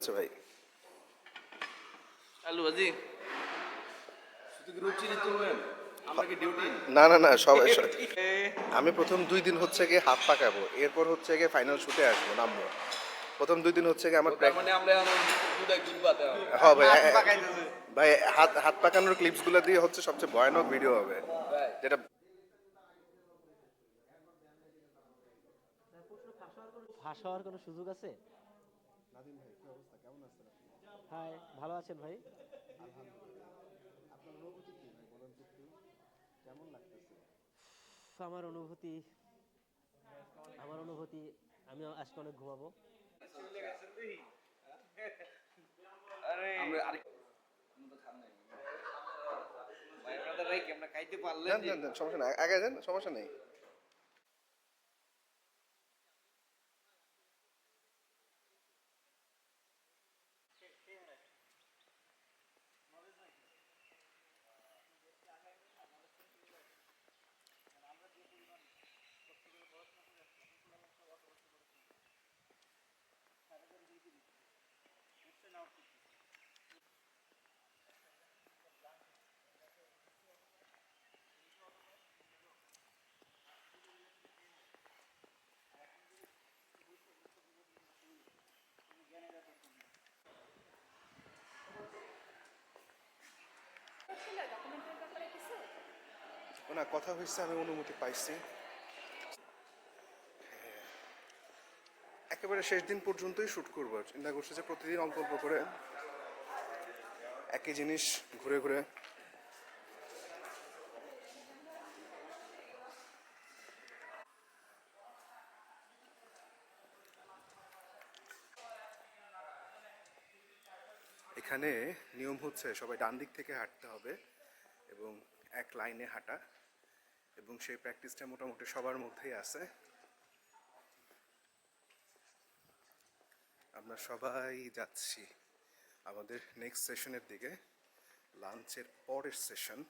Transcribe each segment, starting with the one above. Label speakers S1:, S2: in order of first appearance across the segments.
S1: আচ্ছা ভাই
S2: আলু ভাজি আমরা কি ডিউটি
S1: না না না আমি প্রথম 2 দিন হচ্ছে গিয়ে হাত পাকাবো, এরপর হচ্ছে গিয়ে ফাইনাল শুটে আসবো, নামবো। প্রথম 2 দিন হচ্ছে গিয়ে আমার
S2: মানে আমরা দুধ পাতে
S1: হ্যাঁ ভাই ভাই হাত হাত পাকানোর ক্লিপসগুলো দিয়ে হচ্ছে সবচেয়ে ভয়ানক ভিডিও হবে, যেটা
S3: ফাঁস হওয়ার কোনো সুযোগ আছে?
S1: নাদিম ভাই কি অবস্থা, কেমন আছেন আপনি?
S3: হাই, ভালো আছেন ভাই?
S1: আলহামদুলিল্লাহ। আপনার অনুভূতি কি ভাই, বলেন তো একটু, কেমন লাগতেছে?
S3: আমার অনুভূতি আমি আজকে অনেক ঘুমাবো।
S2: আরে আরেক তো খান নাই ভাই আপনাদের রাই কেমন খাইতে পারলেন
S1: দেন দেন সমস্যা নাই, আগে দেন, সমস্যা নেই। না কথা হয়েছে, আমি অনুমতি পাইছি। একেবারে শেষ দিন পর্যন্তই শ্যুট করবো, চিন্তা করছি যে প্রতিদিন অল্প অল্প করে একই জিনিস ঘুরে ঘুরে। এখানে নিয়ম হচ্ছে সবাই ডান দিক থেকে হাঁটতে হবে এবং এক লাইনে হাঁটা, এবং সেই প্র্যাকটিসটা মোটামুটি সবার মধ্যেই আছে। আমরা সবাই যাচ্ছি আমাদের নেক্সট সেশনের দিকে, লাঞ্চের পরের session.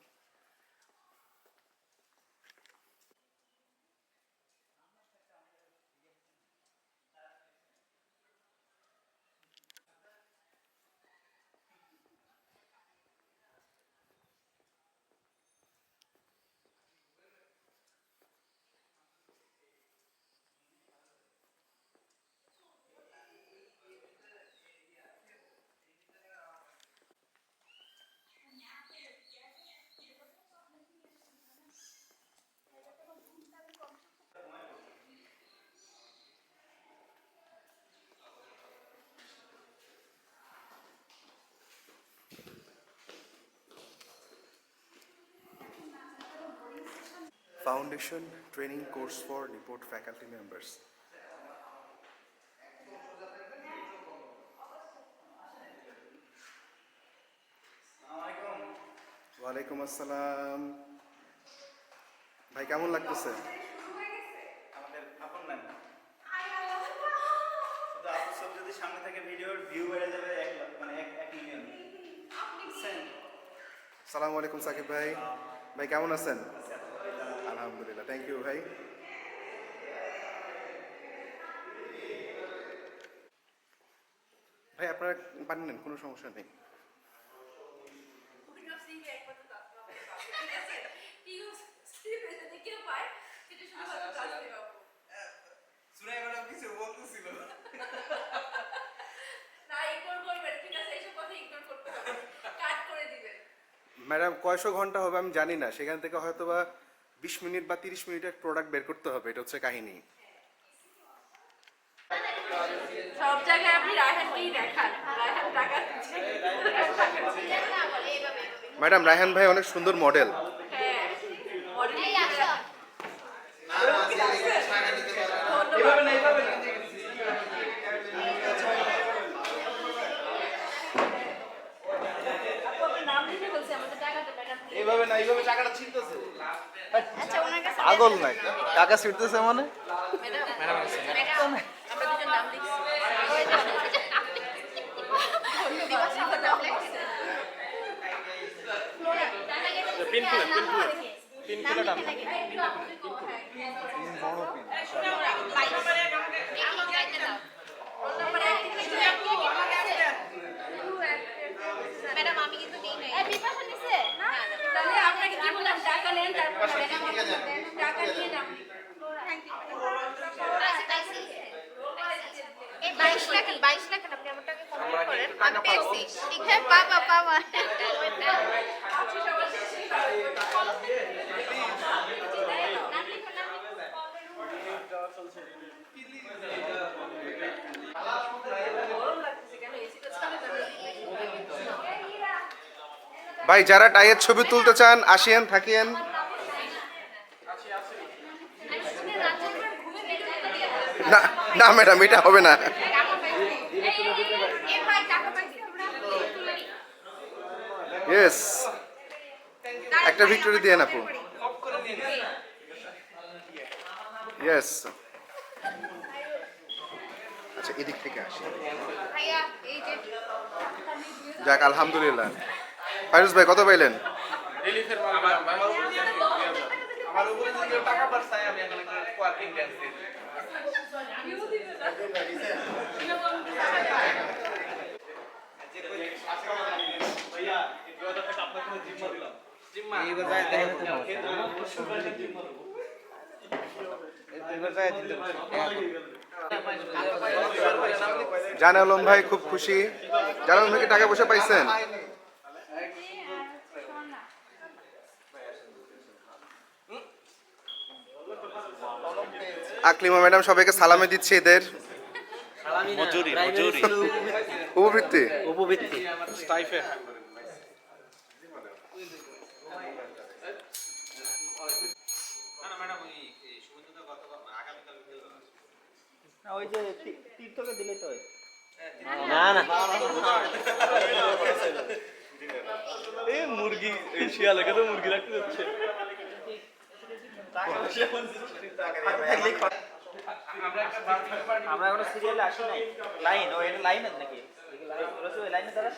S1: Foundation training course for Newport faculty members. ওয়ালাইকুম আসসালাম ভাই, কেমন লাগতেছে?
S4: আমাদের আপন নাম শুধু আপু সব যদি সামনে থেকে ভিডিওর ভিউ বেড়ে যাবে 1 মিলিয়ন।
S1: সালামু আলাইকুম সাকিব ভাই, ভাই কেমন আছেন? আলহামদুলিল্লাহ, থ্যাংক ইউ ভাই। ভাই আপনারা পানি নেন, কোনো সমস্যা নেই। ম্যাডাম কয়শো ঘন্টা হবে আমি জানি না, সেখান থেকে হয়তো বা 20 মিনিট বা 30 মিনিটের প্রোডাক্ট বের করতে হবে, এটা হচ্ছে কাহিনী।
S5: সব জায়গায় আপনি রায়হানকেই দেখান, রায়হান টাকা দিচ্ছে।
S1: ম্যাডাম রায়হান ভাই অনেক সুন্দর মডেল।
S5: হ্যাঁ, মডেল আসো।
S2: এইভাবে না, এইভাবে টাকাটা ছিনতেছে।
S5: আচ্ছা, ওনার কাছে
S2: পাগল নাকি টাকা ছিনতেছে মানে?
S5: ম্যাডাম আমরা দুজন নাম লিখছি।
S2: পিন খুলে টান।
S5: বড় পিন। ম্যাডাম আমি কিন্তু দিই নাই এই বিপাশা নিছে না তাহলে আপনাকে কি বললাম টাকা নেন তারপর টাকা নিয়ে যান থ্যাংক ইউ এই 22 লাখ আপনি আমার টাকা কম করেন আমি পেয়েছি ঠিক আছে পাবা
S1: ভাই যারা টাইয়ের ছবি তুলতে চান আসিয়েন থাকিয়েন। না না ম্যাডাম এটা হবে না। ইয়েস একটা ভিক্টোরি দিয়ে আপু। ইয়েস আচ্ছা এদিক থেকে আসি। যাক আলহামদুলিল্লাহ। ফাইরুজ ভাই কত পাইলেন?
S2: আমার উপরে যদি কেউ টাকা পাঠায় আমি এখন একটা ওয়ার্কিং ড্যান্স দিই।
S4: भैया एक बार तक आपने को जिम्मा दिला
S2: জিম্মা এইবার যায় দেখো এইবার যায় দিতে
S1: জান আলম ভাই খুব খুশি। জান আলম ভাই কি টাকা পয়সা পাইছেন? আকলিমা ম্যাডাম সবাইকে সালামে দিচ্ছে এদের উপবৃত্তি।
S3: উপবৃত্তি
S4: ওই যে তীর্থকে দিলে তো
S3: না না
S4: এই মুরগি এই শিয়ালকে তো মুরগি রাখতে যাচ্ছে আমরা এখনো সিরিয়ালে আসি নাই লাইন ও এটা লাইন আছে নাকি ওই লাইনে দাঁড়া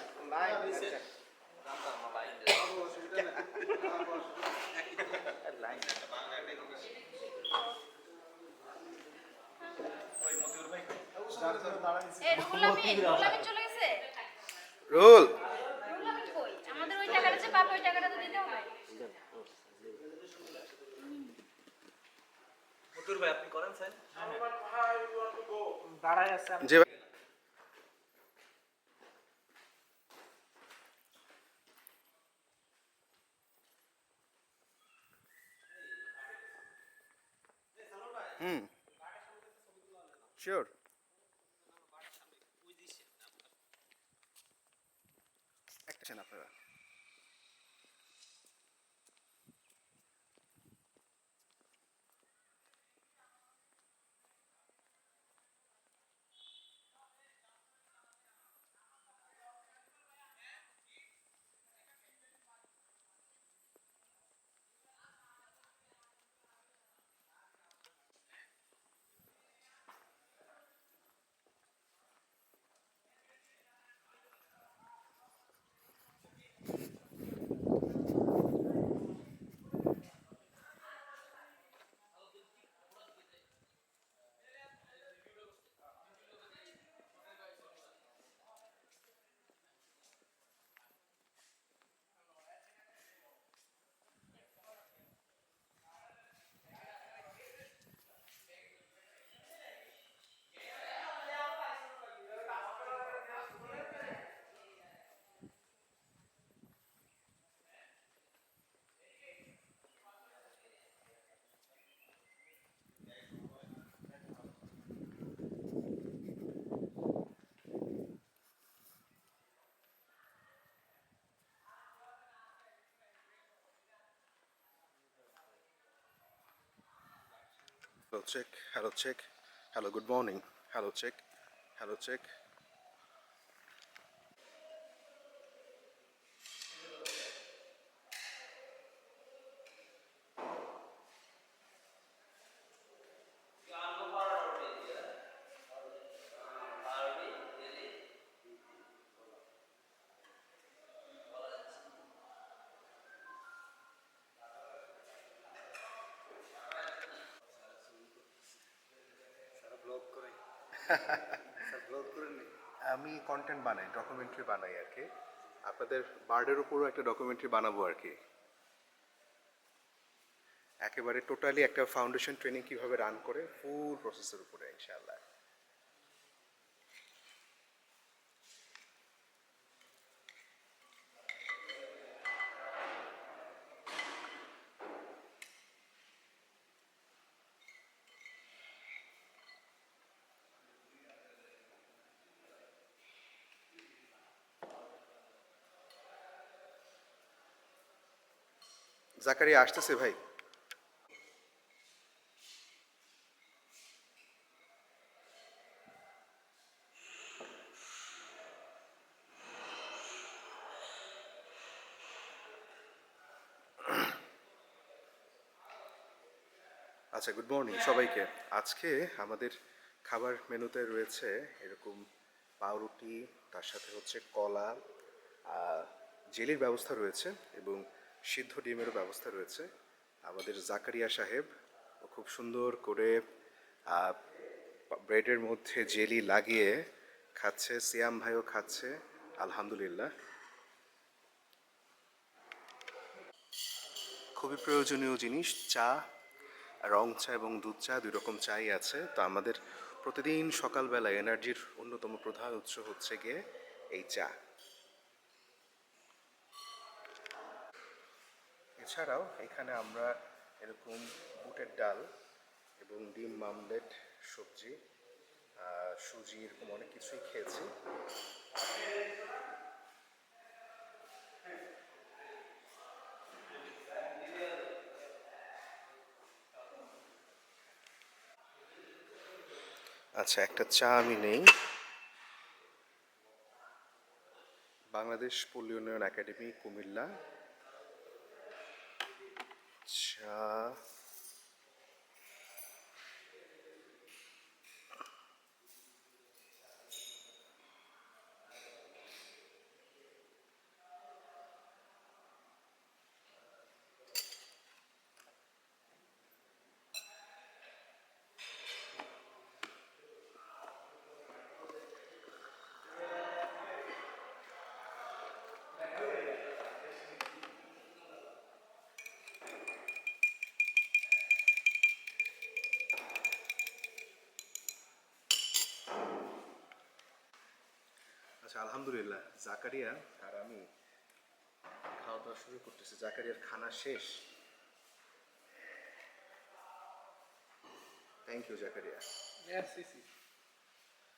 S4: লাইন
S5: এই রুহুল চলে গেছে
S1: রুল
S5: রুহুল আমিন কই আমাদের ওই টাকাটা যে পাবে ওই টাকাটা তো দিতে হবে
S4: মতুর ভাই আপনি করেন স্যার দাঁড়ায় আছে
S1: যে শিওর একটা আপনারা Hello check, hello check, hello good morning, hello check, hello check. আমি কন্টেন্ট বানাই, ডকুমেন্টারি বানাই আর কি। আপনাদের বার্ডের উপরও একটা ডকুমেন্টারি বানাবো আর কি। একেবারে টোটালি একটা ফাউন্ডেশন ট্রেনিং কিভাবে রান করে ফুল প্রসেসের উপরে ইনশাআল্লাহ। জাকারিয়া আসতেছে ভাই। আচ্ছা, গুড মর্নিং সবাইকে। আজকে আমাদের খাবার মেনুতে রয়েছে এরকম পাউরুটি, তার সাথে হচ্ছে কলা, জেলির ব্যবস্থা রয়েছে এবং সিদ্ধ ডিমেরও ব্যবস্থা রয়েছে। আমাদের জাকারিয়া সাহেব ও খুব সুন্দর করে ব্রেডের মধ্যে জেলি লাগিয়ে খাচ্ছে, সিয়াম ভাইও খাচ্ছে, আলহামদুলিল্লাহ। খুবই প্রয়োজনীয় জিনিস চা, রং চা এবং দুধ চা, দুই রকম চাই আছে। তো আমাদের প্রতিদিন সকালবেলা এনার্জির অন্যতম প্রধান উৎস হচ্ছে গিয়ে এই চা। এছাড়াও এখানে আমরা এরকম বুটের ডাল এবং ডিম মামলেট, সবজি, সুজি, এরকম অনেক কিছুই খেয়েছি। আচ্ছা, একটা চা আমি নেই। বাংলাদেশ পল্লী উন্নয়ন একাডেমি, কুমিল্লা। চা আচ্ছা, আলহামদুলিল্লাহ জাকারিয়া আর আমি খাওয়া দাওয়া শুরু করতেছি। জাকারিয়ার খানা শেষ। Thank you Zakaria.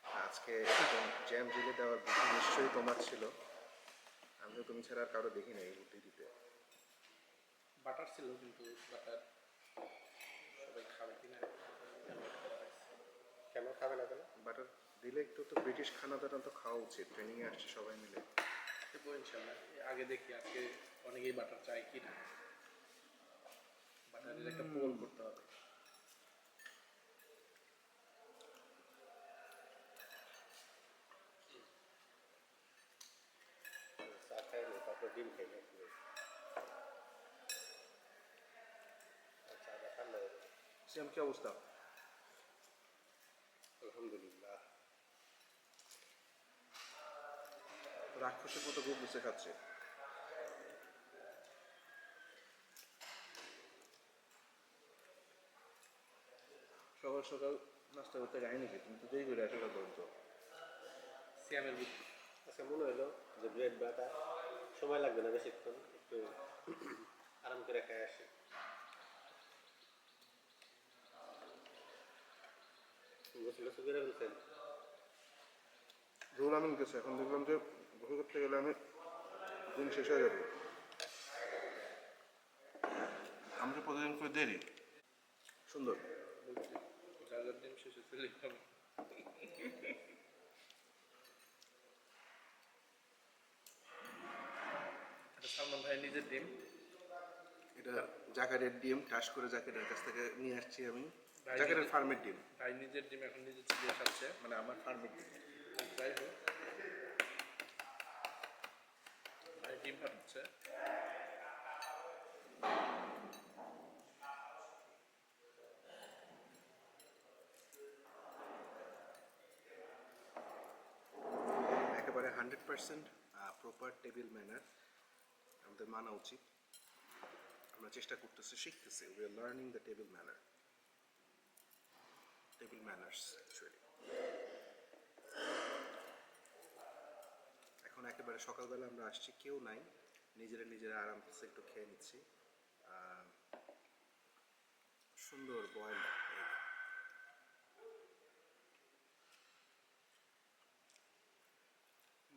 S1: আজকে একদম জ্যাম জেলে দেওয়ার বুদ্ধি নিশ্চয়ই তোমার ছিল। আমিও তুমি ছাড়া আর কারো দেখি নাই এই বুদ্ধি দিতে।
S6: বাটার ছিল কিন্তু বাটার সবাই খাবে কিনা
S1: কেন খাবে না কেন? বাটার দিলে একটু তো ব্রিটিশ খানা দানা তো খাওয়া উচিত। ট্রেনিংয়ে আসছে সবাই মিলে।
S6: দেবো ইনশাল্লাহ। আগে দেখি আজকে অনেকেই বাটার চাই কিনা, বাটারের একটা পোল করতে হবে।
S3: চা খাইনি, তারপর ডিম খাইনি। চাটা ঠান্ডা হয়ে যাবে।
S1: সিয়াম, কি অবস্থা?
S3: আলহামদুলিল্লাহ।
S1: রাক্ষসের মতো রূপ বুঝে খাচ্ছে। সকাল সকাল নাস্তা করতে যাই নাকি? তুমি তো দেরি করে আসো পর্যন্ত।
S6: সিয়ামের বুদ্ধি।
S3: আচ্ছা, মনে হলো যে ব্রেড বাটা সময় লাগবে না বেশিক্ষণ, একটু আরাম করে খাই আসি। গোসল গোসল করে ফেলছেন?
S1: রুল আমিন গেছে, এখন দেখলাম যে গোসল করতে গেলে আমি দিন শেষ হয়ে যাবে। আমি তো প্রতিদিন করে দেরি। সুন্দর।
S6: যার যার ডিম শেষে চলে যাবে। এটা সালমান ভাই নিজের ডিম।
S1: এটা জাকারের ডিম, টাস করে জাকারের কাছ থেকে নিয়ে আসছি আমি।
S6: ভাই
S1: জাকারের
S6: নিজে-
S1: ফার্মের ডিম,
S6: ভাই নিজের ডিম এখন নিজে চিবিয়ে খাচ্ছে।
S1: মানে আমার ফার্মের ডিম।
S6: যাই হোক, ভাই ডিম ফাটাচ্ছে।
S1: একেবারে 100% প্রপার টেবিল ম্যানার আমাদের মানা উচিত। আমরা চেষ্টা করতেছি, শিখতেছি। We are learning the table manner, table manners actually. এখন একেবারে সকালবেলা আমরা আসছি, কেউ নাই, নিজেরা আরামসে একটু খেয়ে নিচ্ছি। সুন্দর বয়েল এগ।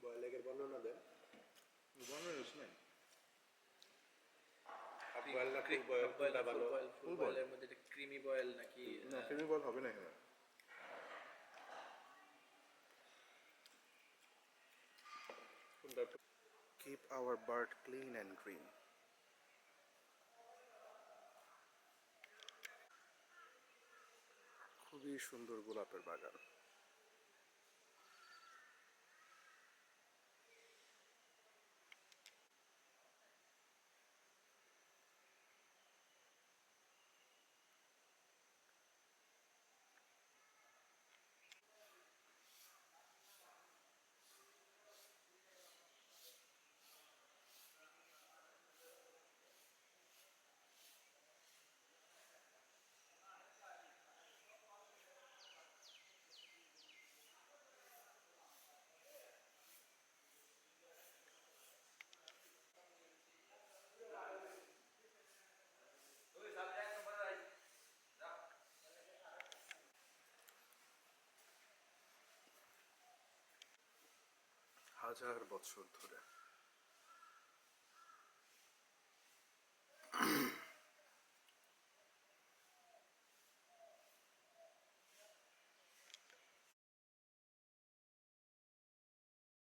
S3: বয়েল এগের বর্ণনা দেন।
S1: বর্ণনা নাই।
S3: হাফ বয়েল না ফুল বয়েল, কোনটা ভালো?
S6: ফুল বয়েলের মধ্যে ক্রিমি বয়েল নাকি
S1: না, ক্রিমি বয়েল হবে না এখানে।
S3: কোনটা?
S1: Keep our bird clean and green. খুবই সুন্দর গোলাপের বাগান। হাজার বছর ধরে